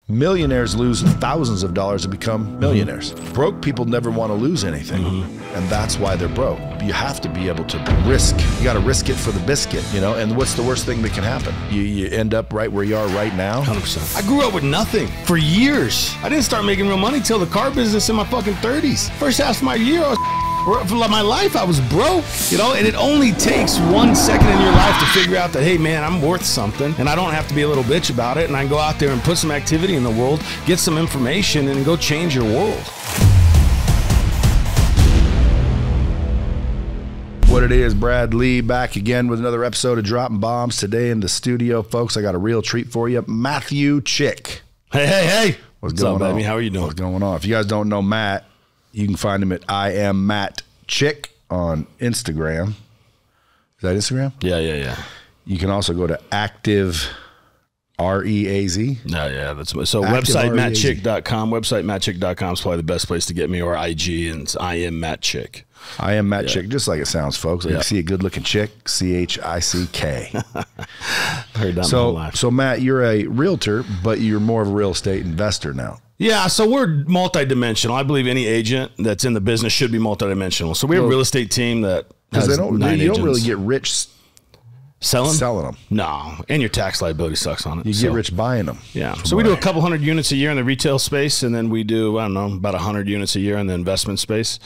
Millionaires lose thousands of dollars to become millionaires. Broke people never want to lose anything, and that's why they're broke. You have to be able to risk. You got to risk it for the biscuit, you know? And what's the worst thing that can happen? You end up right where you are right now. 100%. I grew up with nothing for years. I didn't start making real money till the car business in my fucking 30s. First half of my year, for my life, I was broke, you know, and it only takes 1 second in your life to figure out that, hey, man, I'm worth something, and I don't have to be a little bitch about it, and I can go out there and put some activity in the world, get some information, and go change your world. What it is, Brad Lee back again with another episode of Dropping Bombs. Today in the studio, folks, I got a real treat for you. Matthew Chick. Hey. What's going on, baby? How are you doing? What's going on? If you guys don't know Matt, you can find him at I Am Matt Chick on Instagram. Is that Instagram? Yeah. You can also go to Active REAZ. Yeah, that's so. Website mattchick.com. Website mattchick.com is probably the best place to get me, or IG, and it's I Am Matt Chick. I Am Matt Chick, just like it sounds, folks. Like you see a good-looking chick, CHICK. Heard that my whole life. So Matt, you're a realtor, but you're more of a real estate investor now. Yeah, so we're multidimensional. I believe any agent that's in the business should be multidimensional. So we have a real estate team that has you 9 don't agents. really get rich selling them. No, and your tax liability sucks on it. You get rich buying them. Yeah. So we do a couple hundred units a year in the retail space, and then we do, I don't know, about 100 units a year in the investment space.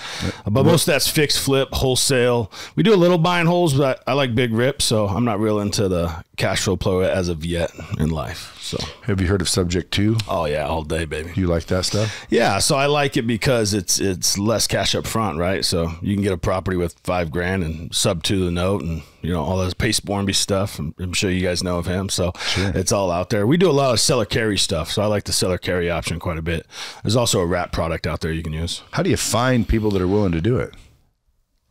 But most of that's fixed, flip, wholesale. We do a little buy and holds, but I like big rips, so I'm not real into the cash flow play as of yet in life. So have you heard of Subject 2? Oh yeah, all day, baby. You like that stuff? Yeah, so I like it because it's less cash up front, right? So you can get a property with $5 grand and sub to the note, and you know all those Pace Bornby stuff. I'm sure you guys know of him, so it's all out there. We do a lot of seller carry stuff, so I like the seller carry option quite a bit. There's also a wrap product out there you can use. How do you find people that are willing to do it?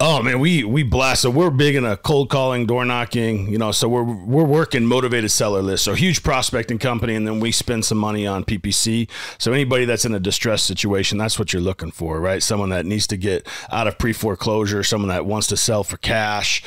Oh man, we blast. So we're big in a cold calling, door knocking, you know, so we're working motivated seller lists. So huge prospecting company, and then we spend some money on PPC. So anybody that's in a distressed situation, that's what you're looking for, right? Someone that needs to get out of pre-foreclosure, someone that wants to sell for cash,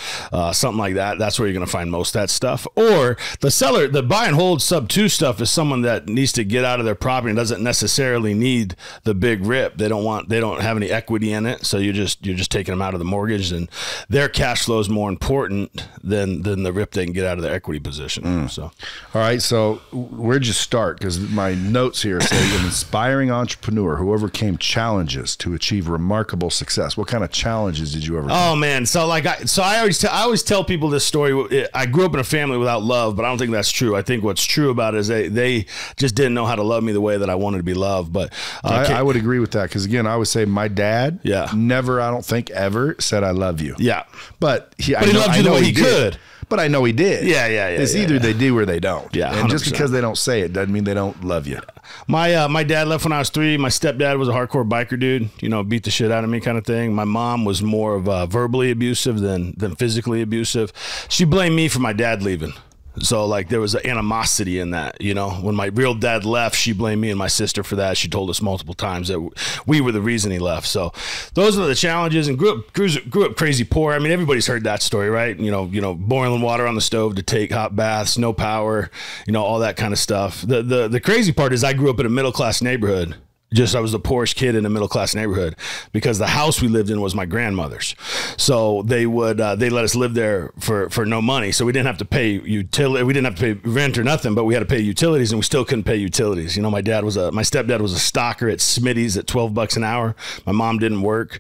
something like that. That's where you're going to find most of that stuff. Or the buy and hold sub 2 stuff is someone that needs to get out of their property and doesn't necessarily need the big rip. They don't have any equity in it. So you're just taking them out of the mortgage, and their cash flow is more important than the rip they can get out of their equity position. So, all right. So where'd you start? Because my notes here say an inspiring entrepreneur who overcame challenges to achieve remarkable success. What kind of challenges did you overcome? Oh man, so I always tell people this story. I grew up in a family without love, but I don't think that's true. I think what's true about it is they just didn't know how to love me the way that I wanted to be loved. But I would agree with that, because again, I would say my dad never, I don't think ever said I love you. Yeah. But he loved you the way he could. But I know he did. Yeah. It's either they do or they don't. Yeah. 100%. And just because they don't say it doesn't mean they don't love you. My dad left when I was 3. My stepdad was a hardcore biker dude, you know, beat the shit out of me kind of thing. My mom was more of verbally abusive than physically abusive. She blamed me for my dad leaving. So like there was an animosity in that, you know. When my real dad left, she blamed me and my sister for that. She told us multiple times that we were the reason he left. So those are the challenges. And grew up crazy poor. I mean, everybody's heard that story, right? You know, boiling water on the stove to take hot baths, no power, you know, all that kind of stuff. The crazy part is I grew up in a middle class neighborhood. I was the poorest kid in a middle class neighborhood, because the house we lived in was my grandmother's. So they let us live there for no money. So we didn't have to pay utility. We didn't have to pay rent or nothing, but we had to pay utilities, and we still couldn't pay utilities. You know, my stepdad was a stocker at Smitty's at $12 an hour. My mom didn't work.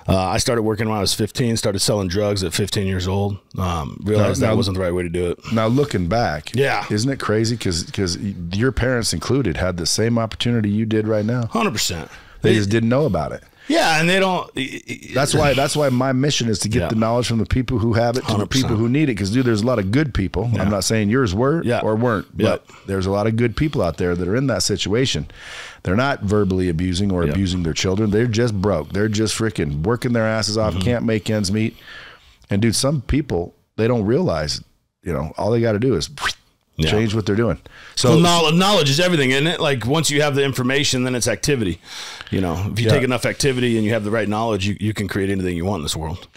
I started working when I was 15, started selling drugs at 15 years old. Realized that wasn't the right way to do it. Now, looking back, isn't it crazy? Because your parents included had the same opportunity you did right now. 100%. They just didn't know about it. Yeah, and they don't. That's why my mission is to get the knowledge from the people who have it to 100%. The people who need it. Because, dude, there's a lot of good people. I'm not saying yours were or weren't, but there's a lot of good people out there that are in that situation. They're not verbally abusing or abusing their children. They're just broke. They're just freaking working their asses off, can't make ends meet. And, dude, some people, they don't realize, you know, all they got to do is change what they're doing. So knowledge is everything, isn't it? Like once you have the information, then it's activity. You know, if you take enough activity and you have the right knowledge, you can create anything you want in this world.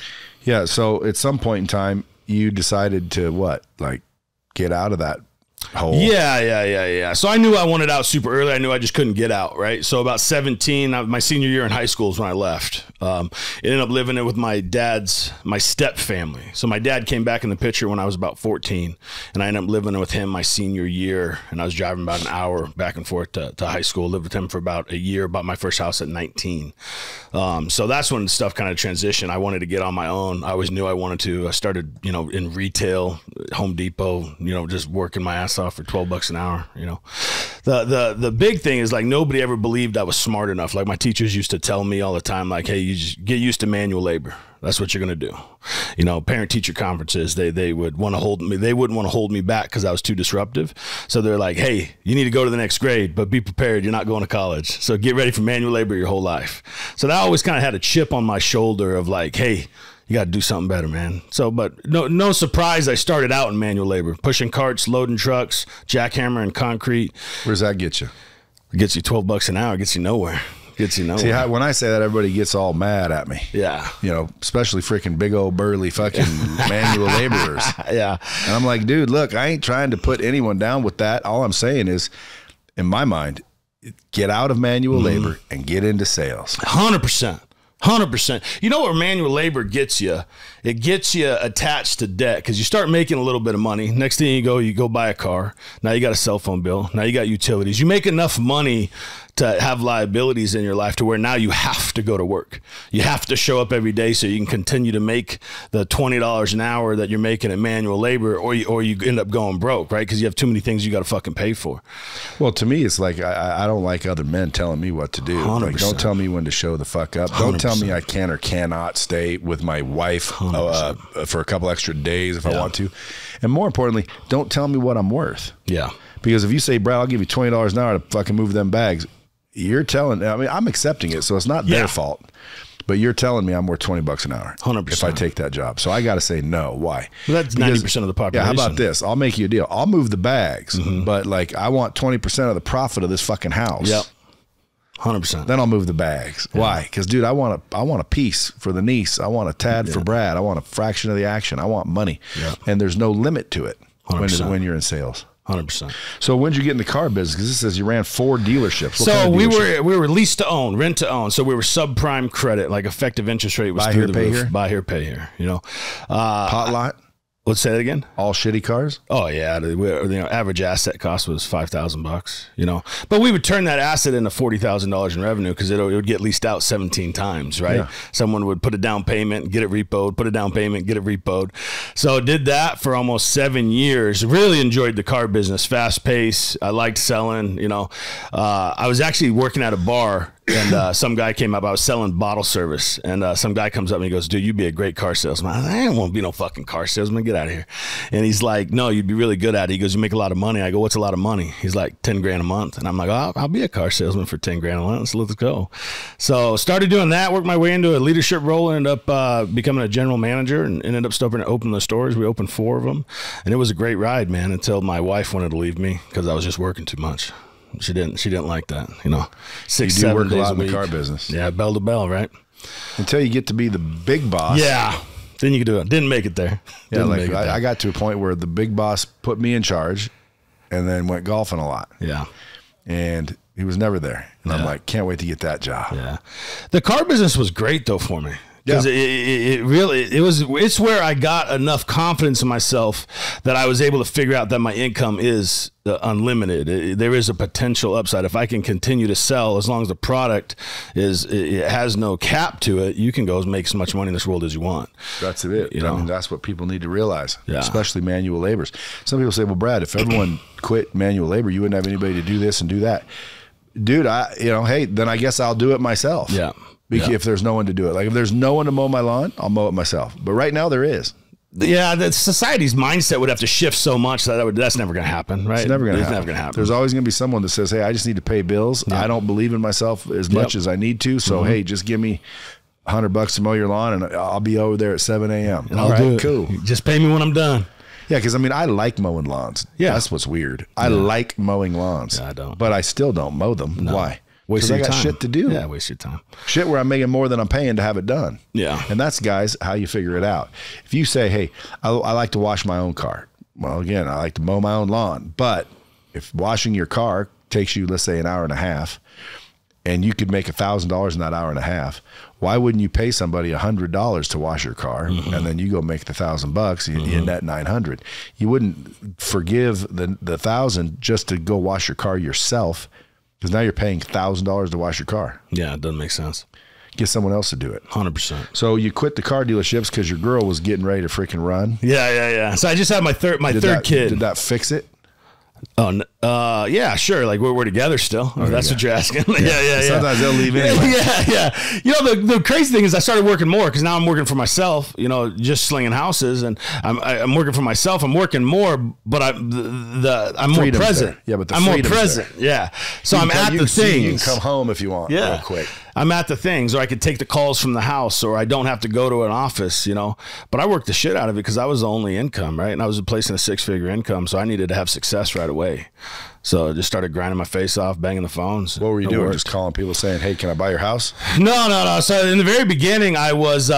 Yeah. So at some point in time, you decided to what? Like get out of that Yeah. So I knew I wanted out super early. I knew I just couldn't get out, right? So about 17, my senior year in high school is when I left. Ended up living it with my step family. So my dad came back in the picture when I was about 14, and I ended up living with him my senior year, and I was driving about an hour back and forth to high school. Lived with him for about a year, bought my first house at 19. So that's when stuff kind of transitioned. I wanted to get on my own. I always knew I wanted to. I started, in retail, Home Depot, just working my ass off for $12 an hour. The big thing is, like, nobody ever believed I was smart enough. Like, my teachers used to tell me all the time, like, hey, you just get used to manual labor. That's what you're going to do. Parent teacher conferences, they would want to hold me. They wouldn't want to hold me back because I was too disruptive. So they're like, hey, you need to go to the next grade, but be prepared. You're not going to college. So get ready for manual labor your whole life. So that always kind of had a chip on my shoulder of like, hey, you got to do something better, man. So, but no surprise, I started out in manual labor, pushing carts, loading trucks, jackhammering concrete. Where's that get you? It gets you $12 an hour. It gets you nowhere. See, when I say that, everybody gets all mad at me. Yeah. Especially freaking big old burly fucking manual laborers. Yeah. And I'm like, dude, look, I ain't trying to put anyone down with that. All I'm saying is, in my mind, get out of manual labor and get into sales. 100%. 100%. You know where manual labor gets you? It gets you attached to debt because you start making a little bit of money. Next thing you go buy a car. Now you got a cell phone bill. Now you got utilities. You make enough money to have liabilities in your life to where now you have to go to work. You have to show up every day so you can continue to make the $20 an hour that you're making at manual labor, or you end up going broke, right? Because you have too many things you got to fucking pay for. Well, to me, it's like I don't like other men telling me what to do. 100%. Like, don't tell me when to show the fuck up. 100%. Don't tell me I can or cannot stay with my wife for a couple extra days if I want to. And more importantly, don't tell me what I'm worth. Yeah. Because if you say, Brad, I'll give you $20 an hour to fucking move them bags, you're telling, I'm accepting it, so it's not their fault. But you're telling me I'm worth $20 an hour 100% if I take that job. So I got to say no. Why? Well, that's 90% of the population. Yeah, how about this? I'll make you a deal. I'll move the bags, but like I want 20% of the profit of this fucking house. Yep. 100%. Then I'll move the bags. Yeah. Why? Because, dude, I want a piece for the niece. I want a tad for Brad. I want a fraction of the action. I want money. Yeah. And there's no limit to it when you're in sales. 100%. So when did you get in the car business? Because this says you ran 4 dealerships. What so kind of dealership? we were lease to own, rent to own. So we were subprime credit, like effective interest rate was through the roof. Buy here, pay here. Pot lot. Let's say that again. All shitty cars. Oh yeah, average asset cost was $5,000. But we would turn that asset into $40,000 in revenue because it would get leased out 17 times, right? Yeah. Someone would put a down payment, get it repoed, put a down payment, get it repoed. So did that for almost 7 years. Really enjoyed the car business, fast pace. I liked selling. I was actually working at a bar. And some guy came up. I was selling bottle service, and some guy comes up and he goes, "Dude, you'd be a great car salesman." I won't be no fucking car salesman. Get out of here. And he's like, "No, you'd be really good at it." He goes, "You make a lot of money." I go, "What's a lot of money?" He's like, $10,000 a month. And I'm like, "I'll be a car salesman for $10,000 a month. So let's go." So started doing that. Worked my way into a leadership role. Ended up becoming a general manager, and ended up opening the stores. We opened 4 of them, and it was a great ride, man. Until my wife wanted to leave me because I was just working too much. She didn't like that, 6, 7 days a week. In the car business. Yeah, bell to bell, right? Until you get to be the big boss. Yeah, then you can do it. Didn't make it there. Yeah, like I got to a point where the big boss put me in charge, and then went golfing a lot. Yeah, and he was never there, and I'm like, can't wait to get that job. Yeah, the car business was great though for me. Because it's where I got enough confidence in myself that I was able to figure out that my income is unlimited. There is a potential upside. If I can continue to sell, as long as the product it has no cap to it, you can go make as much money in this world as you want. That's it. That's what people need to realize, especially manual laborers. Some people say, well, Brad, if everyone quit manual labor, you wouldn't have anybody to do this and do that. Dude, hey, then I guess I'll do it myself. Yeah. If there's no one to do it. Like if there's no one to mow my lawn, I'll mow it myself. But right now there is. Yeah, the society's mindset would have to shift so much that's never going to happen, right? It's never going to happen. There's always going to be someone that says, hey, I just need to pay bills. Yeah. I don't believe in myself as much as I need to. So, hey, just give me $100 to mow your lawn and I'll be over there at 7 a.m. And I'll do it. Cool. Just pay me when I'm done. Yeah, because I like mowing lawns. Yeah. That's what's weird. I like mowing lawns. Yeah, I don't. But I still don't mow them. No. Why? Waste your time. I got shit to do. Yeah, waste your time. Shit where I'm making more than I'm paying to have it done. Yeah. And that's, guys, how you figure it out. If you say, hey, I like to wash my own car. Well, again, I like to mow my own lawn, but if washing your car takes you, let's say, an hour and a half, and you could make $1,000 in that hour and a half, why wouldn't you pay somebody $100 to wash your car, and then you go make the $1,000, you net 900? You wouldn't forgive the 1,000 just to go wash your car yourself, because now you're paying $1,000 to wash your car. Yeah, it doesn't make sense. Get someone else to do it. 100%. So you quit the car dealerships because your girl was getting ready to freaking run. Yeah. So I just had my third kid. Did that fix it? Oh, yeah, sure. Like we're together still. Oh, that's what you're asking. Yeah. Sometimes they'll leave anyway. Yeah. You know, the crazy thing is I started working more because now I'm working for myself, you know, just slinging houses, and I'm working for myself. I'm working more, but I'm more present. There. Yeah, but I'm more present. There. Yeah. So I'm at the things. You can come home if you want real quick. I'm at the things, or I could take the calls from the house, or I don't have to go to an office, you know. But I worked the shit out of it because I was the only income, right? And I was replacing a 6-figure income, so I needed to have success right away. So I just started grinding my face off, banging the phones. What were you doing? Just calling people saying, "Hey, can I buy your house?" No. So in the very beginning, I was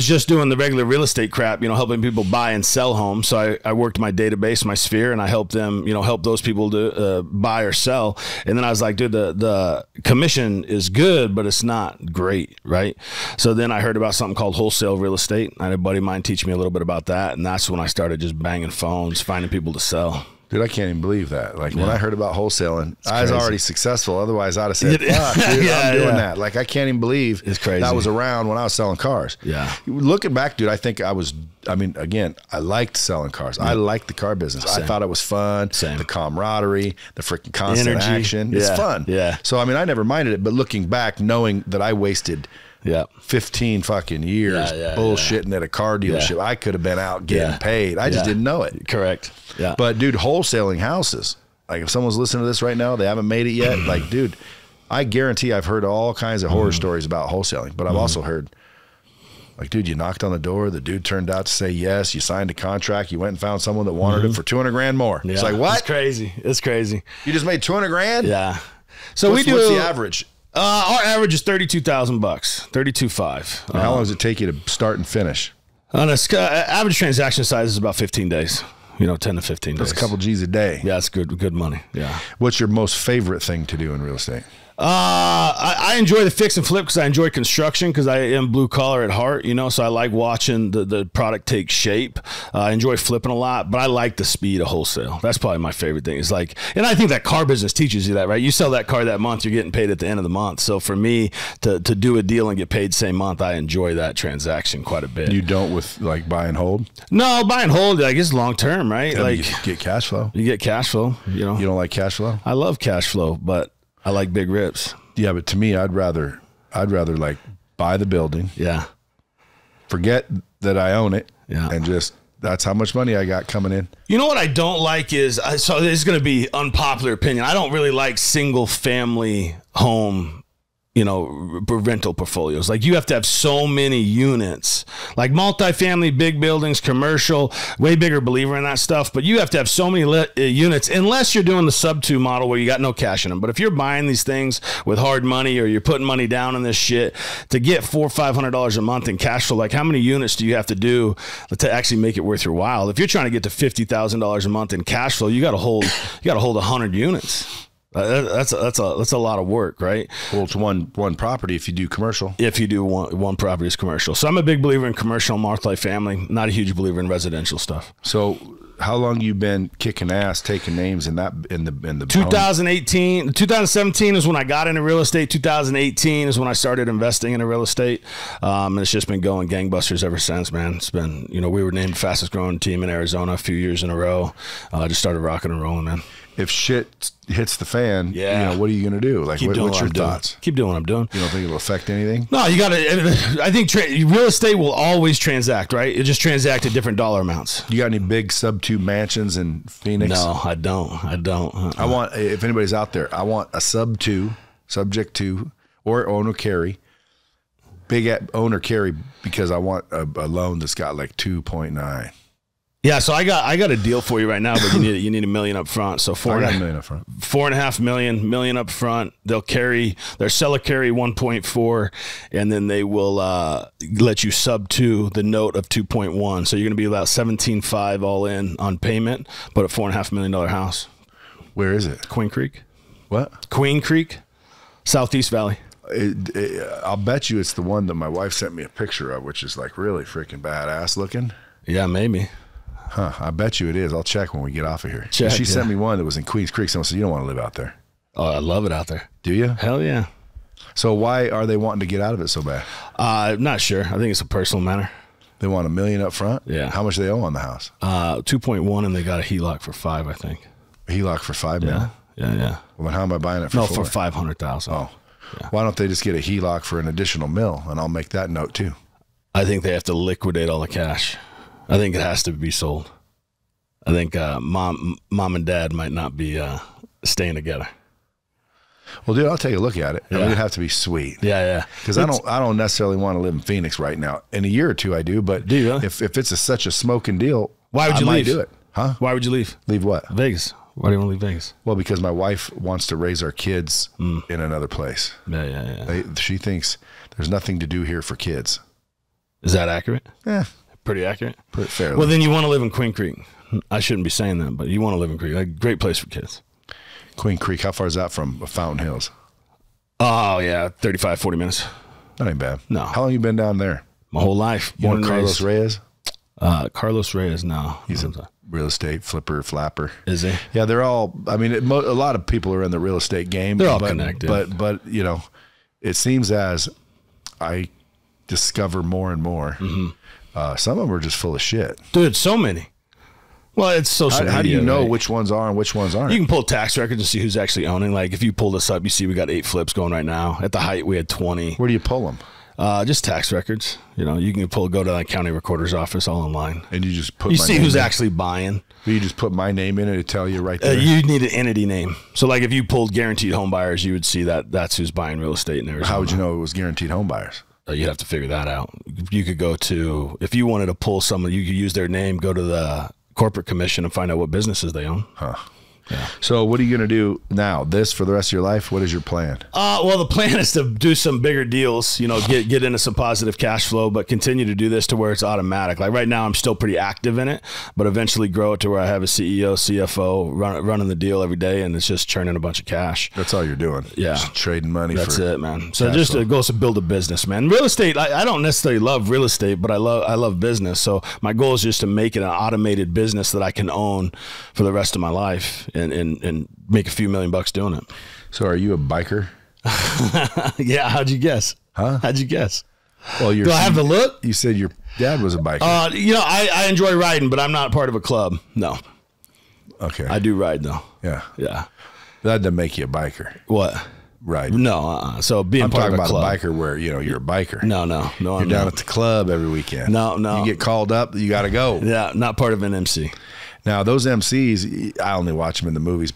just doing the regular real estate crap, you know, helping people buy and sell homes. So I worked my database, my sphere, and I helped them, you know, help those people to buy or sell. And then I was like, dude, the commission is good, but it's not great, right? So then I heard about something called wholesale real estate. I had a buddy of mine teach me a little bit about that, and that's when I started just banging phones, finding people to sell. Dude, I can't even believe that. Like when I heard about wholesaling, I was already successful. Otherwise, I'd have said, fuck, dude, I'm doing that. Like I can't even believe it's crazy. That was around when I was selling cars. Yeah. Looking back, dude, I think again, I liked selling cars. I liked the car business. Same. I thought it was fun. Same. The camaraderie, the freaking constant energy. action. It's fun. Yeah. So, I mean, I never minded it. But looking back, knowing that I wasted 15 fucking years bullshitting at a car dealership. I could have been out getting paid. I just didn't know it. Correct. Yeah. But dude, wholesaling houses, like if someone's listening to this right now, they haven't made it yet. Like, dude, I guarantee I've heard all kinds of horror stories about wholesaling, but I've also heard like, dude, you knocked on the door, the dude turned out to say yes, you signed a contract, you went and found someone that wanted it for 200 grand more. Yeah. It's like, what? It's crazy. You just made 200 grand? Yeah. So what's the average? Our average is $32,000, $32,500. How long does it take you to start and finish? On a average transaction size is about 15 days. You know, 10 to 15 days. That's a couple G's a day. Yeah, it's good money. Yeah. What's your most favorite thing to do in real estate? I enjoy the fix and flip because I enjoy construction because I am blue collar at heart, you know, so I like watching the product take shape. I enjoy flipping a lot, but I like the speed of wholesale. That's probably my favorite thing. It's like, and I think that car business teaches you that, right? You sell that car that month, you're getting paid at the end of the month. So for me to do a deal and get paid same month, I enjoy that transaction quite a bit. You don't with like buy and hold? No, buy and hold, like it's long term, right? Yeah, like you get cash flow. You get cash flow, you know. You don't like cash flow? I love cash flow, but I like big rips. Yeah, but to me, I'd rather like buy the building. Yeah. Forget that I own it. Yeah. And just that's how much money I got coming in. You know what I don't like is, so this is going to be unpopular opinion. I don't really like single family home, you know, rental portfolios. Like you have to have so many units, like multifamily, big buildings, commercial, way bigger believer in that stuff. But you have to have so many units unless you're doing the sub-2 model where you got no cash in them. But if you're buying these things with hard money or you're putting money down in this shit to get $400 or $500 a month in cash flow, like how many units do you have to do to actually make it worth your while? If you're trying to get to $50,000 a month in cash flow, you got to hold 100 units. That's a lot of work, right? Well, it's one property if you do commercial. If you do one property is commercial. So I'm a big believer in commercial multifamily, not a huge believer in residential stuff. So how long you been kicking ass, taking names in the 2018, 2017 is when I got into real estate. 2018 is when I started investing into real estate. And it's just been going gangbusters ever since, man. It's been, you know, we were named fastest growing team in Arizona a few years in a row. Just started rocking and rolling, man. If shit hits the fan, you know, what are you going to do? Like, what's your thoughts? Keep doing what I'm doing. You don't think it'll affect anything? No, you got to. I think real estate will always transact, right? It just transact at different dollar amounts. You got any big sub-2 mansions in Phoenix? No, I don't. I want, if anybody's out there, I want a sub-2, subject to, or owner carry, big owner carry, because I want a loan that's got like 2.9. Yeah, so I got a deal for you right now, but you need $1 million up front. So $4.5 million up front. $4.5 million up front. Their seller carry 1.4, and then they will let you sub to the note of 2.1. So you're going to be about 17.5 all in on payment, but a $4.5 million house. Where is it? Queen Creek. What? Queen Creek, Southeast Valley. I'll bet you it's the one that my wife sent me a picture of, which is like really freaking badass looking. Yeah, maybe. Huh, I bet you it is. I'll check when we get off of here. She sent me one that was in Queens Creek. Someone said, you don't want to live out there. Oh, I love it out there. Do you? Hell yeah. So why are they wanting to get out of it so bad? I'm not sure. I think it's a personal matter. They want $1 million up front? Yeah. How much do they owe on the house? 2.1, and they got a HELOC for 5, I think. A HELOC for $5 million? Yeah. Well, then how am I buying it for No, $4? for $500,000. Oh. Yeah. Why don't they just get a HELOC for an additional $1 million, and I'll make that note too? I think they have to liquidate all the cash. I think it has to be sold. I think mom and dad might not be staying together. Well, dude, I'll take a look at it. Yeah. It would have to be sweet. Yeah. Because I don't necessarily want to live in Phoenix right now. In a year or two, I do. But do you really? If it's such a smoking deal, why would you I leave? might do it. Huh? Why would you leave? Leave what? Vegas. Why do you want to leave Vegas? Well, because my wife wants to raise our kids in another place. Yeah. She thinks there's nothing to do here for kids. Is that accurate? Yeah. Pretty accurate? Pretty fairly. Well, then you want to live in Queen Creek. I shouldn't be saying that, but you want to live in Creek. Like, great place for kids. Queen Creek, how far is that from Fountain Hills? Oh, yeah, 35, 40 minutes. That ain't bad. No. How long you been down there? My whole life. You know Carlos Reyes? Carlos Reyes, no. He's a real estate flapper. Is he? Yeah, they're all, I mean, a lot of people are in the real estate game. They're all connected. But, you know, it seems as I discover more and more, some of them are just full of shit. Dude, so many. Well, it's social media. How do you know right? which ones are and which ones aren't? You can pull tax records and see who's actually owning. Like, if you pull this up, you see we got 8 flips going right now. At the height, we had 20. Where do you pull them? Just tax records. You know, you can go to the county recorder's office all online. And you just put you my see name who's in. actually buying. You just put my name in it to tell you right there. You need an entity name. So, like, if you pulled guaranteed home buyers, you would see that's who's buying real estate in Arizona. How would you know it was guaranteed home buyers? You'd have to figure that out. You could go to, if you wanted to pull someone, you could use their name, go to the corporate commission and find out what businesses they own. Huh. Yeah. So what are you going to do now? This for the rest of your life? What is your plan? Well, the plan is to do some bigger deals, you know, get into some positive cash flow, but continue to do this to where it's automatic. Like right now, I'm still pretty active in it, but eventually grow it to where I have a CEO, CFO running the deal every day, and it's just churning a bunch of cash. That's all you're doing. Yeah. Just trading money. That's it, man. So just it goes to build a business, man. Real estate, I don't necessarily love real estate, but I love business. So my goal is just to make it an automated business that I can own for the rest of my life and make a few $1 million doing it. So are you a biker? Yeah. How'd you guess? Huh? How'd you guess? Well, do I have the look? You said your dad was a biker. You know, I enjoy riding, but I'm not part of a club. No. Okay. I do ride though. Yeah. Yeah. That doesn't make you a biker. What? Right. No. So being I'm part talking of a about club. a biker where, you know, you're a biker. No. You're down at the club every weekend. No. You get called up, you got to go. Yeah. Not part of an MC. Now, those MCs, I only watch them in the movies,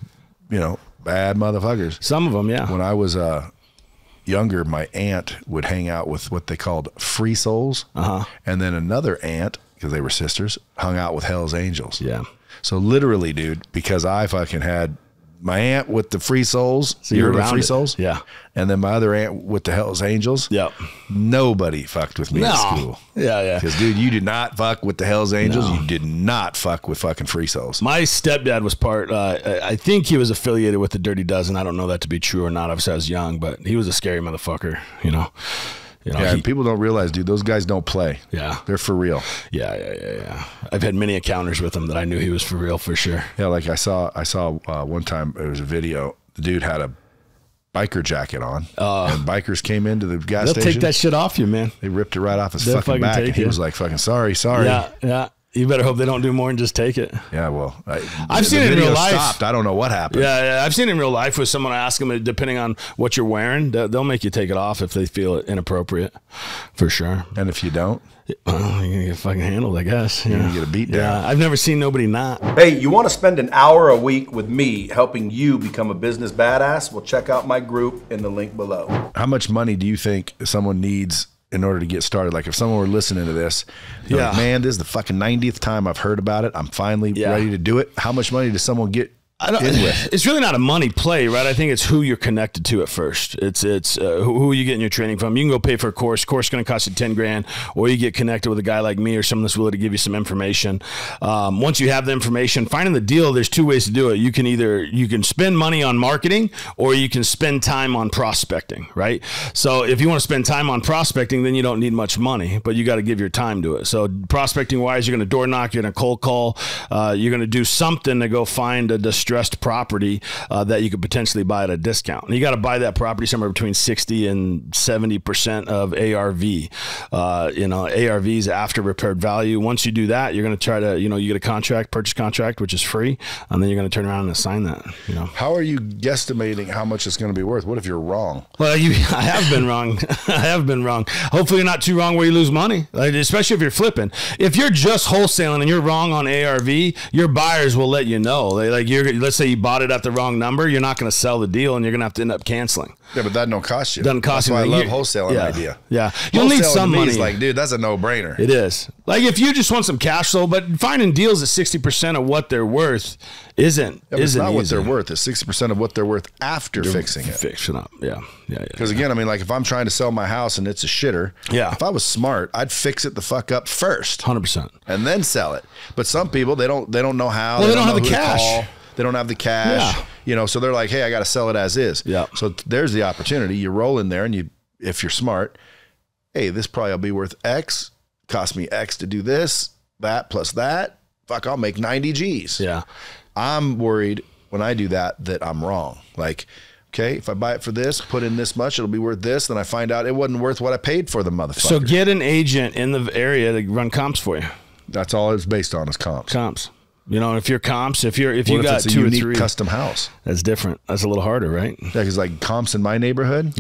you know, bad motherfuckers. Some of them, yeah. When I was younger, my aunt would hang out with what they called free souls. And then another aunt, because they were sisters, hung out with Hell's Angels. Yeah. So literally, dude, because I fucking had my aunt with the free souls. So you heard of free souls? Yeah. And then my other aunt with the Hell's Angels. Yep. Nobody fucked with me at school. Yeah. Because, dude, you did not fuck with the Hell's Angels. No. You did not fuck with fucking free souls. My stepdad was part, I think he was affiliated with the Dirty Dozen. I don't know that to be true or not. Obviously, I was young, but he was a scary motherfucker, you know. Yeah, people don't realize, dude, those guys don't play. Yeah. They're for real. Yeah. I've had many encounters with him that I knew he was for real, for sure. Yeah, like I saw one time, it was a video, the dude had a biker jacket on, and bikers came into the gas station. They'll take that shit off you, man. They ripped it right off his fucking back, and he was like, fucking sorry. Yeah. You better hope they don't do more than just take it. Yeah, well, I've seen it in real life. Stopped. I don't know what happened. Yeah, I've seen it in reil life with someone. Ask them, depending on what you're wearing, they'll make you take it off if they feel it inappropriate, for sure. And if you don't, well, you're gonna get fucking handled, I guess. You're gonna get a beat down. Yeah, I've never seen nobody not. Hey, you want to spend an hour a week with me helping you become a business badass? Well, check out my group in the link below. How much money do you think someone needs in order to get started? Like if someone were listening to this, like, man, this is the fucking 90th time I've heard about it. I'm finally ready to do it. How much money does someone get in with? It's really not a money play, right? I think it's who you're connected to at first. It's who are you getting your training from? You can go pay for a course. Course going to cost you 10 grand, or you get connected with a guy like me or someone that's willing to give you some information. Once you have the information, finding the deal, there's two ways to do it. You can spend money on marketing, or you can spend time on prospecting, right? So if you want to spend time on prospecting, then you don't need much money, but you got to give your time to it. So prospecting wise, you're going to door knock, you're going to cold call, you're going to do something to go find a distressed property that you could potentially buy at a discount. And you got to buy that property somewhere between 60 and 70% of ARV. ARV is after repaired value. Once you do that, you're going to try to, you get a contract, purchase contract, which is free, and then you're going to turn around and assign that. How are you guesstimating how much it's going to be worth? What if you're wrong? Well, I have been wrong. I have been wrong. Hopefully you're not too wrong where you lose money, especially if you're flipping. If you're just wholesaling and you're wrong on ARV, your buyers will let you know. Let's say you bought it at the wrong number, you're not going to sell the deal, and you're going to have to end up canceling. Yeah, but that don't cost you. Doesn't cost you. That's why I love wholesaling idea. Yeah, you'll need some money. Like, dude, that's a no-brainer. It is. Like if you just want some cash flow, but finding deals at 60% of what they're worth isn't it's not easy. What they're worth. It's 60% of what they're worth after fixing it. Fixing up. Yeah. Because again, I mean, like if I'm trying to sell my house and it's a shitter, if I was smart, I'd fix it the fuck up first, 100%, and then sell it. But some people they don't know how. Well, they don't have the cash. They don't have the cash, so they're like, hey, I got to sell it as is. Yeah. So there's the opportunity. You roll in there and if you're smart, hey, this probably will be worth X, cost me X to do this, that plus that. Fuck, I'll make 90 G's. Yeah. I'm worried when I do that I'm wrong. Like, okay, if I buy it for this, put in this much, it'll be worth this. Then I find out it wasn't worth what I paid for the motherfucker. So get an agent in the area to run comps for you. That's all it's based on is comps. Comps. If you're comps, if you got it's a 2 or unique 3 custom house, that's different. That's a little harder, right? Yeah, because like comps in my neighborhood,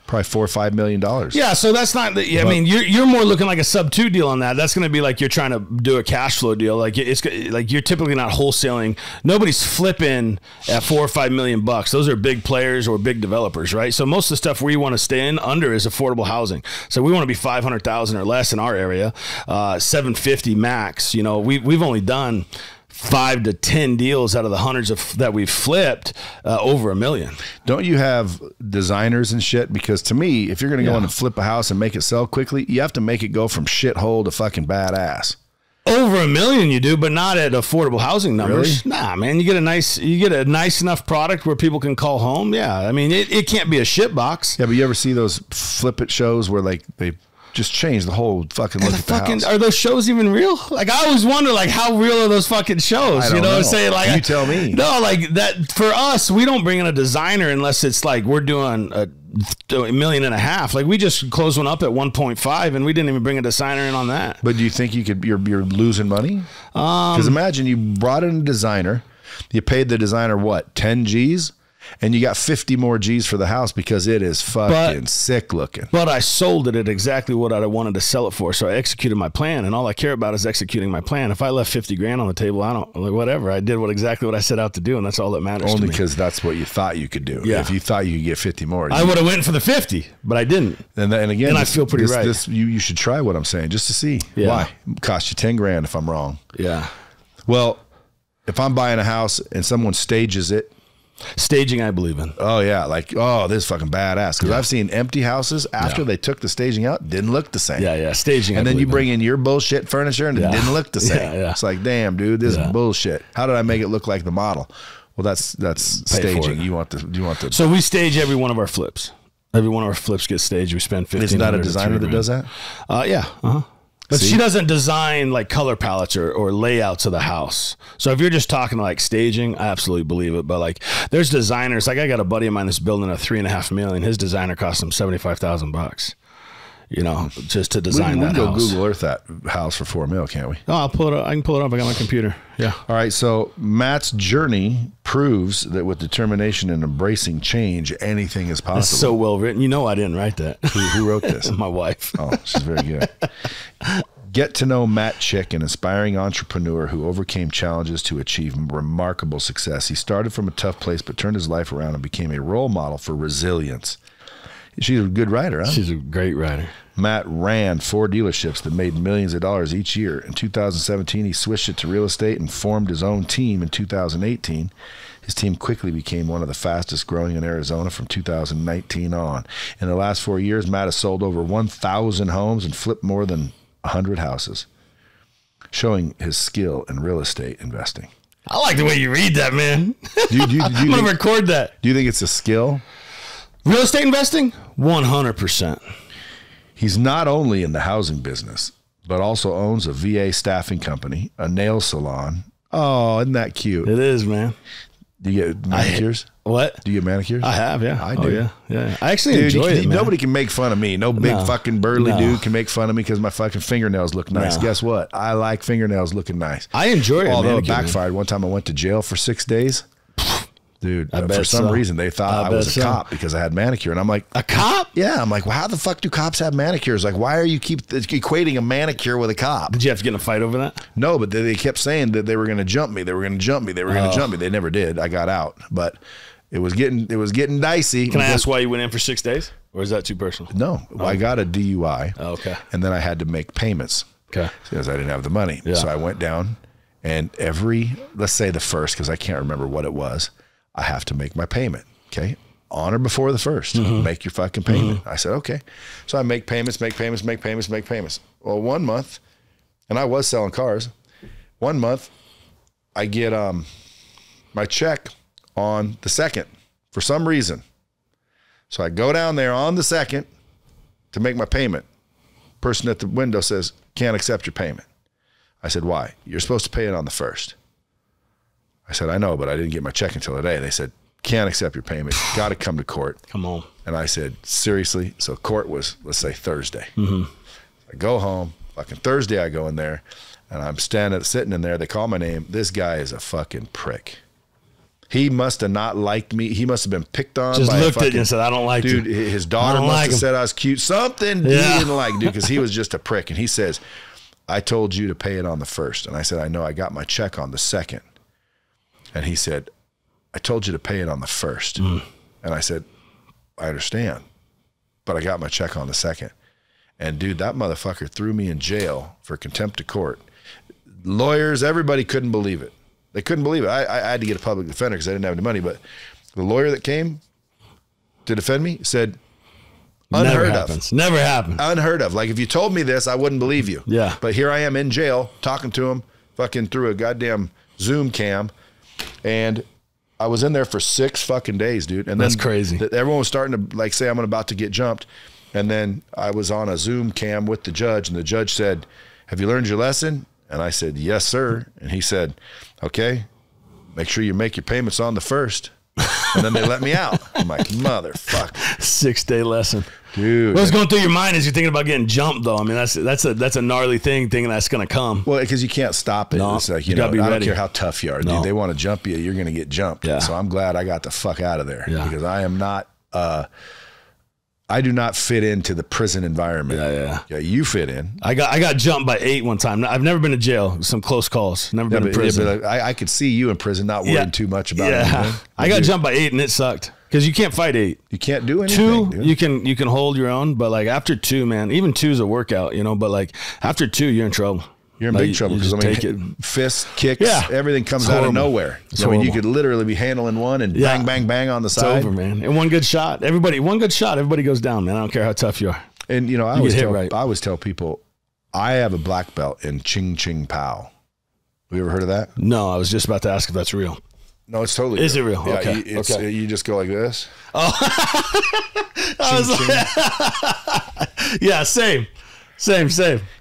probably $4 or $5 million. Yeah, so that's not. I mean, you're more looking like a sub 2 deal on that. That's going to be like you're trying to do a cash flow deal. Like it's like you're typically not wholesaling. Nobody's flipping at $4 or $5 million. Those are big players or big developers, right? So most of the stuff we want to stay in under is affordable housing. So we want to be 500,000 or less in our area, 750 max. We've only done 5 to 10 deals out of the hundreds that we've flipped over $1 million. Don't you have designers and shit? Because to me, if you're going to go in and flip a house and make it sell quickly, you have to make it go from shithole to fucking badass. Over $1 million you do, but not at affordable housing numbers. Really? Nah, man, you get a nice enough product where people can call home. Yeah, I mean, it can't be a shit box. Yeah, but you ever see those flip it shows where like they just change the whole fucking look at the house? Are those shows even real? Like I always wonder, like how real are those fucking shows? I don't know. Say like you tell me. No, like that for us, we don't bring in a designer unless it's like we're doing $1.5 million. Like we just closed one up at 1.5, and we didn't even bring a designer in on that. But do you think you're losing money? Because imagine you brought in a designer, you paid the designer what, 10 G's? And you got 50 more G's for the house because it is fucking sick looking. But I sold it at exactly what I wanted to sell it for. So I executed my plan, and all I care about is executing my plan. If I left 50 grand on the table, I don't, like, whatever. I did exactly what I set out to do, and that's all that matters to me. Only because that's what you thought you could do. Yeah. If you thought you could get 50 more. I would have went for the 50, but I didn't. And again, I feel pretty right. You should try what I'm saying just to see. Yeah. Why. It cost you 10 grand if I'm wrong. Yeah. Well, if I'm buying a house and someone stages it. Staging, I believe in. Oh, yeah. Like, oh, this is fucking badass. Because I've seen empty houses after they took the staging out, didn't look the same. Yeah, staging. And then you bring in your bullshit furniture and it didn't look the same. Yeah. It's like, damn, dude, this is bullshit. How did I make it look like the model? Well, that's staging. You want the. So we stage every one of our flips. Every one of our flips gets staged. We spend 15. Isn't that a designer that does that? Yeah. But she doesn't design like color palettes or layouts of the house. So if you're just talking like staging, I absolutely believe it. But like there's designers, like I got a buddy of mine that's building a $3.5 million. His designer cost him $75,000, just to design that house. We can go Google Earth that house for $4 million, can't we? Oh, I'll pull it up. I can pull it up. I got my computer. Yeah. All right. So Matt's journey proves that with determination and embracing change, anything is possible. It's so well written. I didn't write that. Who wrote this? My wife. Oh, she's very good. Get to know Matt Chick, an inspiring entrepreneur who overcame challenges to achieve remarkable success. He started from a tough place, but turned his life around and became a role model for resilience. She's a good writer, huh? She's a great writer. Matt ran 4 dealerships that made millions of dollars each year. In 2017, he switched it to real estate and formed his own team in 2018. His team quickly became one of the fastest growing in Arizona from 2019 on. In the last 4 years, Matt has sold over 1,000 homes and flipped more than 100 houses, showing his skill in real estate investing. I like the way you read that, man. I'm going to record that. Do you think it's a skill? Real estate investing? 100%. He's not only in the housing business, but also owns a VA staffing company, a nail salon. Oh, isn't that cute? It is, man. Do you get manicures? What? Do you get manicures? I have, yeah. I do. Oh, yeah. I actually enjoy it, man. Nobody can make fun of me. No big fucking burly dude can make fun of me because my fucking fingernails look nice. Guess what? I like fingernails looking nice. I enjoy it. Although it backfired. One time I went to jail for 6 days. Dude, for some reason, they thought I was a cop because I had manicure. And I'm like, a cop? Yeah. I'm like, well, how the fuck do cops have manicures? Like, why are you keep equating a manicure with a cop? Did you have to get in a fight over that? No, but they kept saying that they were going to jump me. They were going to jump me. They were going to jump me. They never did. I got out. But it was getting dicey. Can I ask why you went in for 6 days? Or is that too personal? No. I got a DUI. Oh, okay. And then I had to make payments. Okay. Because I didn't have the money. Yeah. So I went down and let's say the first, because I can't remember what it was, I have to make my payment, okay? On or before the 1st, make your fucking payment. I said, okay. So I make payments. Well, 1 month, and I was selling cars. 1 month, I get my check on the 2nd for some reason. So I go down there on the 2nd to make my payment. Person at the window says, can't accept your payment. I said, why? You're supposed to pay it on the 1st. I said, I know, but I didn't get my check until today. They said, can't accept your payment. Got to come to court. Come on. And I said, seriously? So court was, let's say, Thursday. I go home. Fucking Thursday, I go in there, and I'm sitting in there. They call my name. This guy is a fucking prick. He must have not liked me. He must have been picked on. Just looked at you and said, I don't like you. Dude, his daughter must have said I was cute. Something he didn't like, dude, because he was just a prick. And he says, I told you to pay it on the 1st. And I said, I know. I got my check on the 2nd. And he said, I told you to pay it on the 1st. And I said, I understand, but I got my check on the 2nd. And dude, that motherfucker threw me in jail for contempt of court. Lawyers, everybody couldn't believe it. They couldn't believe it. I had to get a public defender because I didn't have any money, but the lawyer that came to defend me said, unheard of. Never happened. Unheard of. Like if you told me this, I wouldn't believe you. Yeah. But here I am in jail talking to him fucking through a goddamn Zoom cam. And I was in there for 6 fucking days, dude. And that's crazy. Everyone was starting to like say I'm about to get jumped. And then I was on a Zoom cam with the judge, and the judge said, have you learned your lesson? And I said, yes, sir. And he said, okay, make sure you make your payments on the 1st. And then they let me out. I'm like, motherfucker. 6-day lesson. Dude. What's going through your mind as you're thinking about getting jumped, though? I mean, that's a gnarly thinking that's going to come. Well, because you can't stop it. No, it's like, you gotta be ready. I don't care how tough you are, dude. They want to jump you, you're going to get jumped. Yeah. So I'm glad I got the fuck out of there because I am not, I do not fit into the prison environment. Yeah, you fit in. I got jumped by 8 one time. I've never been to jail. Some close calls. Never been to prison. Yeah, but I could see you in prison not worrying too much about it. I got jumped by 8 and it sucked. Because you can't fight 8. You can't do anything. 2, dude. you can hold your own, but like after 2, man, even 2 is a workout, you know. But like after 2, you're in trouble. You're in big trouble because fists, kicks, everything comes out of nowhere. So I mean, you could literally be handling one and bang, bang, bang on the side. It's over, man. And one good shot, everybody goes down, man. I don't care how tough you are. And you know, I always tell people, I have a black belt in Ching Ching Pow. Have you ever heard of that? No, I was just about to ask if that's real. No, it's totally real. Is it real? Yeah, okay. You just go like this. Oh, yeah, same. Yeah,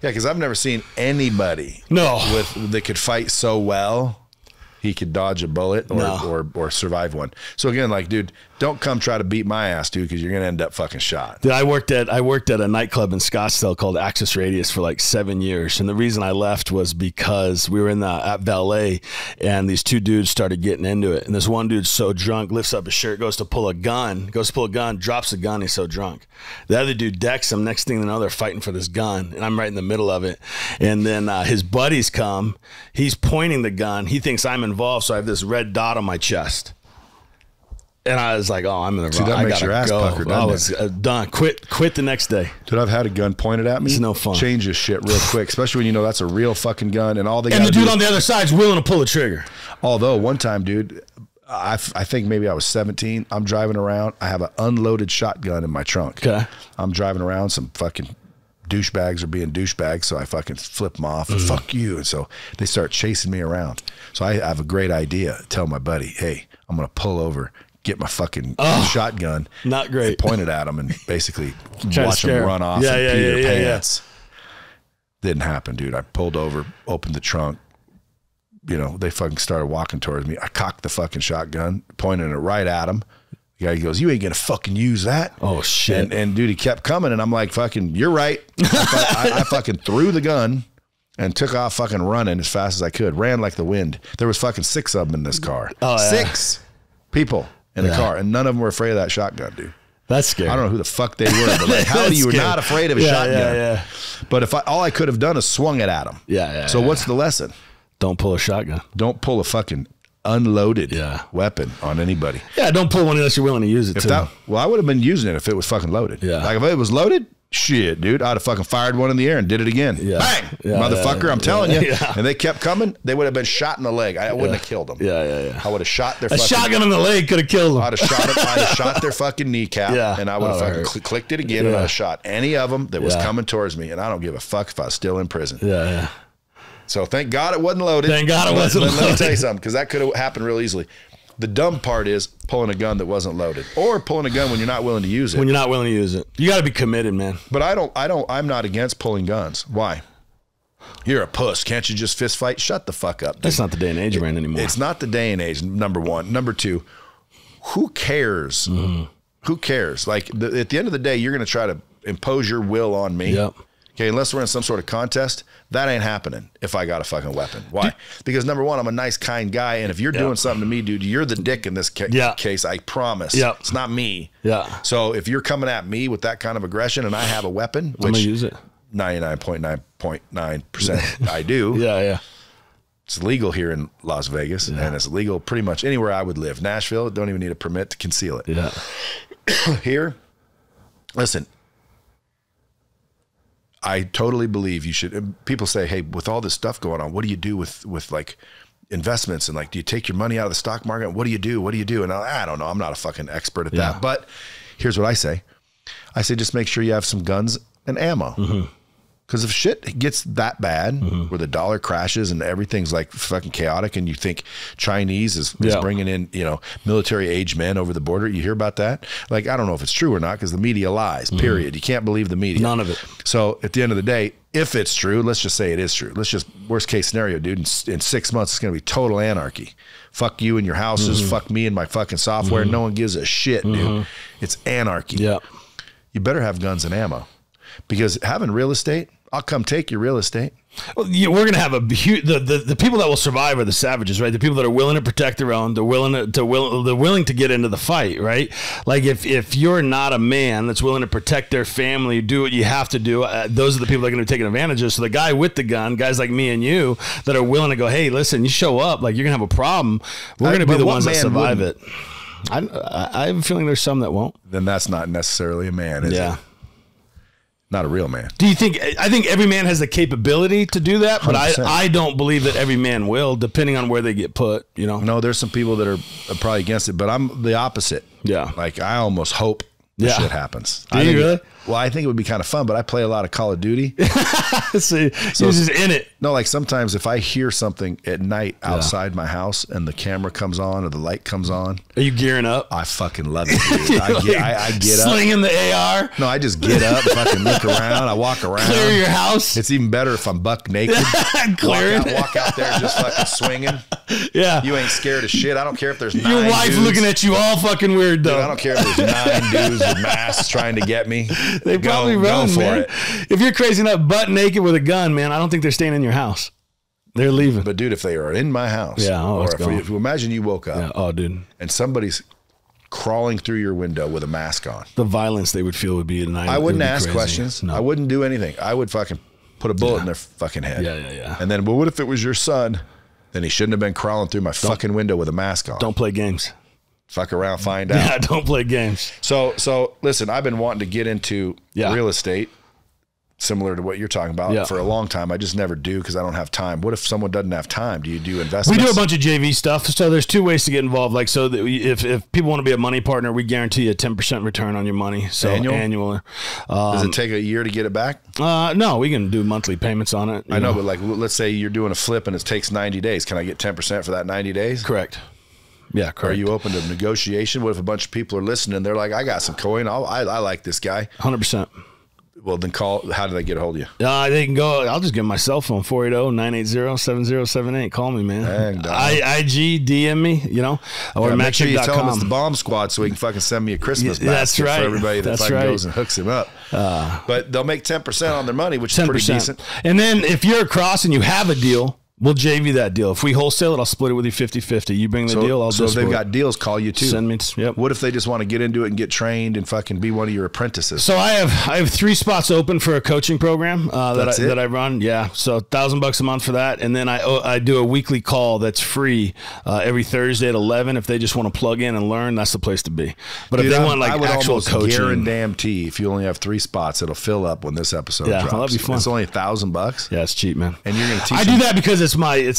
because I've never seen anybody that could fight so well he could dodge a bullet or survive one. So again, like, dude, don't come try to beat my ass, dude, because you're gonna end up fucking shot. Dude, I worked at a nightclub in Scottsdale called Access Radius for like 7 years, and the reason I left was because we were at valet, and these 2 dudes started getting into it, and this one dude's so drunk, lifts up his shirt, goes to pull a gun, drops the gun. He's so drunk. The other dude decks him. Next thing you know, they're fighting for this gun, and I'm right in the middle of it. And then his buddies come. He's pointing the gun. He thinks I'm involved, so I have this red dot on my chest. And I was like, oh, I'm in the wrong. That makes your ass pucker, doesn't it? I was done. Quit the next day. Dude, I've had a gun pointed at me. It's no fun. Change this shit real quick, especially when you know that's a real fucking gun and all they and the dude on the other side's willing to pull the trigger. Although one time, dude, I think maybe I was 17. I'm driving around. I have an unloaded shotgun in my trunk. Okay. I'm driving around. Some fucking douchebags are being douchebags, so I fucking flip them off. And fuck you. And so they start chasing me around. So I have a great idea. Tell my buddy, hey, I'm going to pull over, get my fucking shotgun. Not great. Point it at them and basically watch them run off and pee their pants. Didn't happen, dude. I pulled over, opened the trunk. You know, they fucking started walking towards me. I cocked the fucking shotgun, pointing it right at him. The guy goes, you ain't gonna fucking use that. Oh shit. And dude, he kept coming, and I'm like, fucking, you're right. I fucking threw the gun and took off fucking running as fast as I could. Ran like the wind. There was fucking 6 of them in this car. Oh, yeah. 6 people in the car, and none of them were afraid of that shotgun, dude. That's scary. I don't know who the fuck they were, but like, how you were not afraid of a shotgun? Yeah. But all I could have done is swung it at him. So what's the lesson? Don't pull a shotgun. Don't pull a fucking unloaded weapon on anybody. Yeah, don't pull one unless you're willing to use it. Well, I would have been using it if it was fucking loaded. Yeah. Like if it was loaded, shit, dude, I'd have fucking fired one in the air and did it again. Yeah. Bang! Motherfucker, I'm telling you. Yeah. And they kept coming, they would have been shot in the leg. I wouldn't have killed them. I would have shot their fucking... A shotgun in the leg could have killed them. I'd have shot their fucking kneecap, and I would have fucking clicked it again, and I'd have shot any of them that was coming towards me, and I don't give a fuck if I was still in prison. So thank God it wasn't loaded. Thank God it wasn't loaded. Let me tell you something, because that could have happened real easily. The dumb part is pulling a gun that wasn't loaded, or pulling a gun when you're not willing to use it. When you're not willing to use it, you got to be committed, man. But I'm not against pulling guns. Why? You're a puss. Can't you just fist fight? Shut the fuck up, dude. That's not the day and age we're in anymore. It's not the day and age. Number one. Number two. Who cares? Who cares? Like at the end of the day, you're going to try to impose your will on me. Yep. Okay, unless we're in some sort of contest, that ain't happening if I got a fucking weapon. Why? Because number one, I'm a nice, kind guy, and if you're doing something to me, dude, you're the dick in this case, I promise. It's not me. So if you're coming at me with that kind of aggression and I have a weapon, which I'm gonna use it. 99.9% I do. It's legal here in Las Vegas, and it's legal pretty much anywhere I would live. Nashville, don't even need a permit to conceal it. Here, listen, I totally believe you should. People say, hey, with all this stuff going on, what do you do with like investments? And like, do you take your money out of the stock market? What do you do? What do you do? And I don't know. I'm not a fucking expert at that. But here's what I say. I say, just make sure you have some guns and ammo. Because if shit gets that bad, where the dollar crashes and everything's like fucking chaotic, and you think Chinese is bringing in, you know, military age men over the border, you hear about that? Like, I don't know if it's true or not, because the media lies, period. You can't believe the media. None of it. So at the end of the day, if it's true, let's just say it is true. Let's just, worst case scenario, dude, in 6 months, it's going to be total anarchy. Fuck you and your houses, fuck me and my fucking software. No one gives a shit, dude. It's anarchy. You better have guns and ammo, because having real estate, I'll come take your real estate. Well, we're going to have the people that will survive are the savages, right? The people that are willing to protect their own, they're willing to get into the fight, right? Like if you're not a man that's willing to protect their family, do what you have to do, those are the people that are going to be taken advantage of. So the guy with the gun, guys like me and you that are willing to go, hey, listen, you show up, like you're going to have a problem. We're going to be the ones that survive it. I have a feeling there's some that won't. Then that's not necessarily a man, is it? Not a real man. Do you think? I think every man has the capability to do that, but I don't believe that every man will, depending on where they get put. You know. No, there's some people that are probably against it, but I'm the opposite. Like I almost hope shit happens. Do you really? Well, I think it would be kind of fun, but I play a lot of Call of Duty. So you're just in it. No, like sometimes if I hear something at night outside my house and the camera comes on or the light comes on. Are you gearing up? I fucking love it, dude. I get up. Slinging the AR? No, I just get up, fucking look around. I walk around. Clear your house? It's even better if I'm buck naked. Walk out there just fucking swinging. You ain't scared of shit. I don't care if there's 9 Your wife dudes looking at you all fucking weird, though. Dude, I don't care if there's 9 dudes with masks trying to get me. They probably run, man. If you're crazy enough butt naked with a gun, man, I don't think they're staying in your house. They're leaving. But dude, if they are in my house, or if you imagine you woke up, and somebody's crawling through your window with a mask on, the violence they would feel would be I wouldn't ask questions. No. I wouldn't do anything. I would fucking put a bullet in their fucking head. And then, well, what if it was your son? Then he shouldn't have been crawling through my fucking window with a mask on. Don't play games. fuck around, find out. Yeah, don't play games. So listen, I've been wanting to get into real estate, similar to what you're talking about, for a long time. I just never do because I don't have time. What if someone doesn't have time? Do you do investments? We do a bunch of JV stuff. So there's 2 ways to get involved. Like, so that if people want to be a money partner, we guarantee a 10% return on your money. So annual. Does it take a year to get it back? No, we can do monthly payments on it. I know, but like, let's say you're doing a flip and it takes 90 days. Can I get 10% for that 90 days? Correct. Yeah, correct. Are you open to negotiation? What if a bunch of people are listening? They're like, I got some coin. I like this guy. 100%. Well, then call. How do they get a hold of you? They can go. I'll just give them my cell phone, 480-980-7078. Call me, man. IG, DM me, or make sure you tell them it's the Bomb Squad so we can fucking send me a Christmas basket for everybody that goes and hooks him up. But they'll make 10% on their money, which is pretty decent. And then if you're across and you have a deal, we'll JV that deal. If we wholesale it, I'll split it with you 50-50. You bring the deal, I'll So if they've got deals, call you too. Send me. Yep. What if they just want to get into it and get trained and fucking be one of your apprentices? So I have 3 spots open for a coaching program that I run. Yeah. So $1,000 a month for that. And then I do a weekly call that's free every Thursday at 11. If they just want to plug in and learn, that's the place to be. But if they want like actual coaching, guarantee if you only have 3 spots, it'll fill up when this episode drops. That'll be fun. It's only $1,000. Yeah, it's cheap, man. And you're going to teach I do that because it's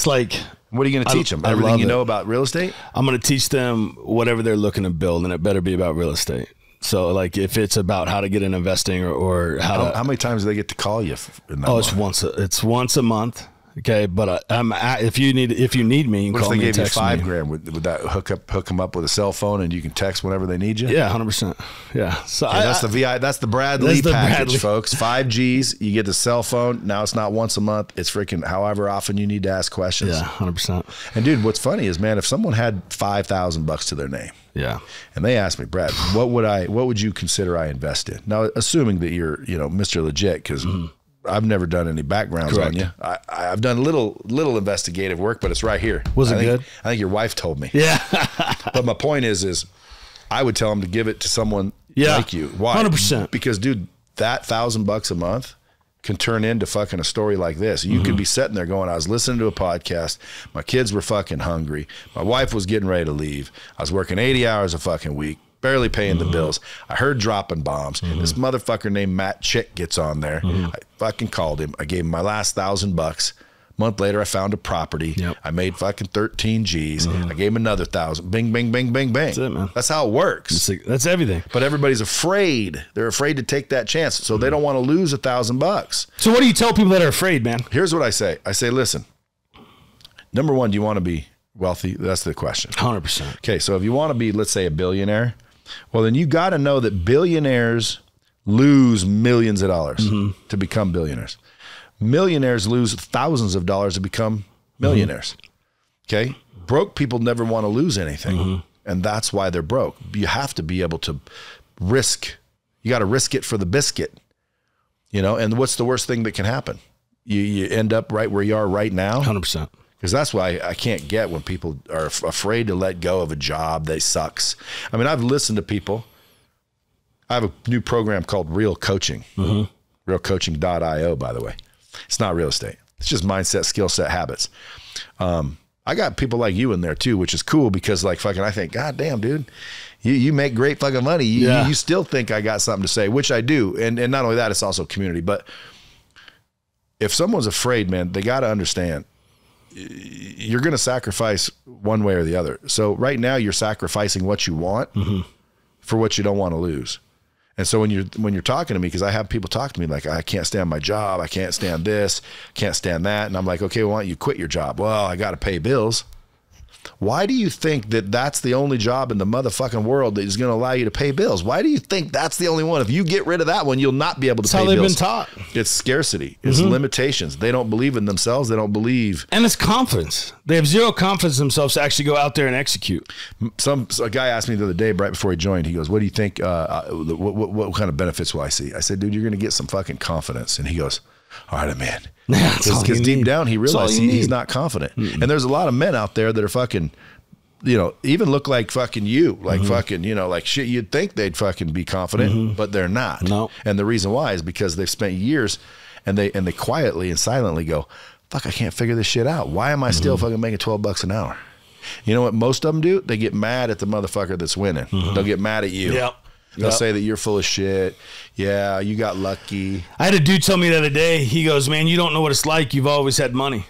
like, what are you going to teach them? Everything you know about real estate? I'm going to teach them whatever they're looking to build, and it better be about real estate. So, like, if it's about how to get into investing or how many times do they get to call you? It's once a month. Okay, but if you need me, you can call me. What if they gave you $5,000? Would that hook them up with a cell phone and you can text whenever they need you? Yeah, 100%. Yeah. So that's the Brad Lee package, folks. 5 Gs. You get the cell phone. Now it's not once a month. It's freaking however often you need to ask questions. Yeah, 100%. And dude, what's funny is, man, if someone had $5,000 to their name, and they asked me, Brad, what would you consider I invest in? Now, assuming that you're Mr. Legit, because I've never done any backgrounds on you. I've done little investigative work, but it's right here. Was it good? I think your wife told me. Yeah. But my point is I would tell them to give it to someone like you. Why? 100%. Because, dude, that $1,000 a month can turn into fucking a story like this. You could be sitting there going, I was listening to a podcast. My kids were fucking hungry. My wife was getting ready to leave. I was working 80 hours a fucking week, barely paying the bills. I heard dropping bombs. This motherfucker named Matt Chick gets on there. I fucking called him. I gave him my last $1,000. A month later, I found a property. I made fucking 13 Gs. I gave him another 1,000. Bing, bing, bing, bing, bing. That's it, man. That's how it works. That's everything. But everybody's afraid. They're afraid to take that chance. So they don't want to lose $1,000. So what do you tell people that are afraid, man? Here's what I say. I say, listen, number one, do you want to be wealthy? That's the question. 100%. Okay, so if you want to be, let's say, a billionaire, well, then you got to know that billionaires lose millions of dollars to become billionaires. Millionaires lose thousands of dollars to become millionaires. Okay? Broke people never want to lose anything, and that's why they're broke. You have to be able to risk. You got to risk it for the biscuit, and what's the worst thing that can happen? You end up right where you are right now. 100%. Because that's why I can't get when people are afraid to let go of a job that sucks. I mean, I've listened to people. I have a new program called Real Coaching. Realcoaching.io, by the way. It's not real estate. It's just mindset, skill set, habits. I got people like you in there too, which is cool because like fucking I think, God damn, dude, you make great fucking money. You still think I got something to say, which I do. And not only that, it's also community. But if someone's afraid, man, they got to understand you're going to sacrifice one way or the other. So right now you're sacrificing what you want for what you don't want to lose. And so when you're talking to me, because I have people talk to me like, I can't stand my job. I can't stand this, can't stand that. And I'm like, okay, well, why don't you quit your job? Well, I got to pay bills. Why do you think that that's the only job in the motherfucking world that is going to allow you to pay bills? Why do you think that's the only one? If you get rid of that one, you'll not be able to pay bills. That's how they've been taught. It's scarcity. It's limitations. They don't believe in themselves. They don't believe. And it's confidence. They have zero confidence in themselves to actually go out there and execute. A guy asked me the other day, right before he joined, he goes, what do you think, what kind of benefits will I see? I said, dude, you're going to get some fucking confidence. And he goes, all right, man. Because deep down he realized he's not confident. And there's a lot of men out there that are fucking, even look like fucking you, like fucking, like shit. You'd think they'd fucking be confident, but they're not. No. And the reason why is because they've spent years and they quietly and silently go, fuck, I can't figure this shit out. Why am I still fucking making $12 an hour? You know what most of them do? They get mad at the motherfucker that's winning. They'll get mad at you. Yep. They'll say that you're full of shit. Yeah, you got lucky. I had a dude tell me the other day, he goes, man, you don't know what it's like. You've always had money.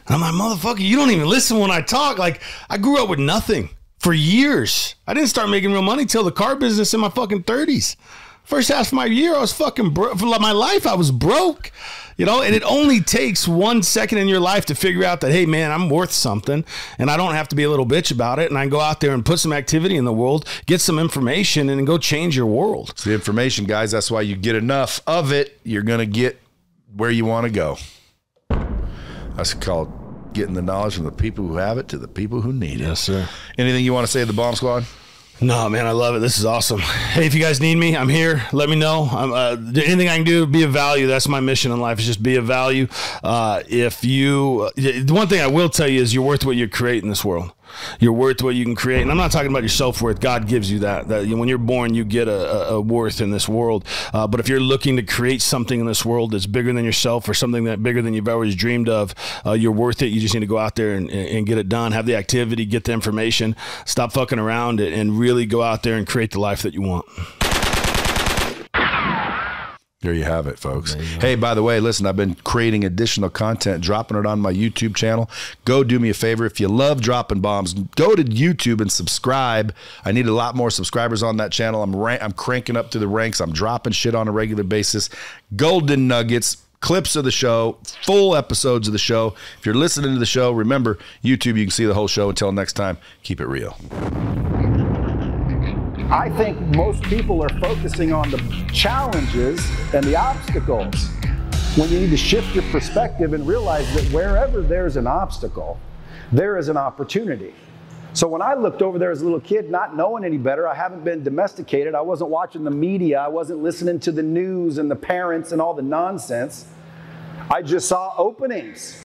And I'm like, motherfucker, you don't even listen when I talk. Like, I grew up with nothing for years. I didn't start making real money till the car business in my fucking 30s. First half of my year, I was fucking broke. For my life, I was broke. You know, and it only takes 1 second in your life to figure out that, hey, man, I'm worth something, and I don't have to be a little bitch about it, and I can go out there and put some activity in the world, get some information, and then go change your world. It's the information, guys. That's why you get enough of it, you're going to get where you want to go. That's called getting the knowledge from the people who have it to the people who need it. Yes, sir. Anything you want to say to the Bomb Squad? No, man, I love it. This is awesome. Hey, if you guys need me, I'm here. Let me know. Anything I can do, be of value. That's my mission in life, is just be of value. The one thing I will tell you is you're worth what you create in this world. You're worth what you can create. And I'm not talking about your self-worth. God gives you that. When you're born, you get a worth in this world. But if you're looking to create something in this world that's bigger than yourself, or something that bigger than you've always dreamed of, you're worth it. You just need to go out there and get it done. Have the activity, get the information, stop fucking around it, and really go out there and create the life that you want. There you have it, folks. Hey, by the way, listen, I've been creating additional content, dropping it on my YouTube channel. Go do me a favor. If you love dropping bombs, go to YouTube and subscribe. I need a lot more subscribers on that channel. I'm cranking up through the ranks. I'm dropping shit on a regular basis. Golden nuggets, clips of the show, full episodes of the show. If you're listening to the show, remember, YouTube, you can see the whole show. Until next time, keep it real. I think most people are focusing on the challenges and the obstacles when you need to shift your perspective and realize that wherever there's an obstacle, there is an opportunity. So when I looked over there as a little kid, not knowing any better, I haven't been domesticated, I wasn't watching the media, I wasn't listening to the news and the parents and all the nonsense. I just saw openings.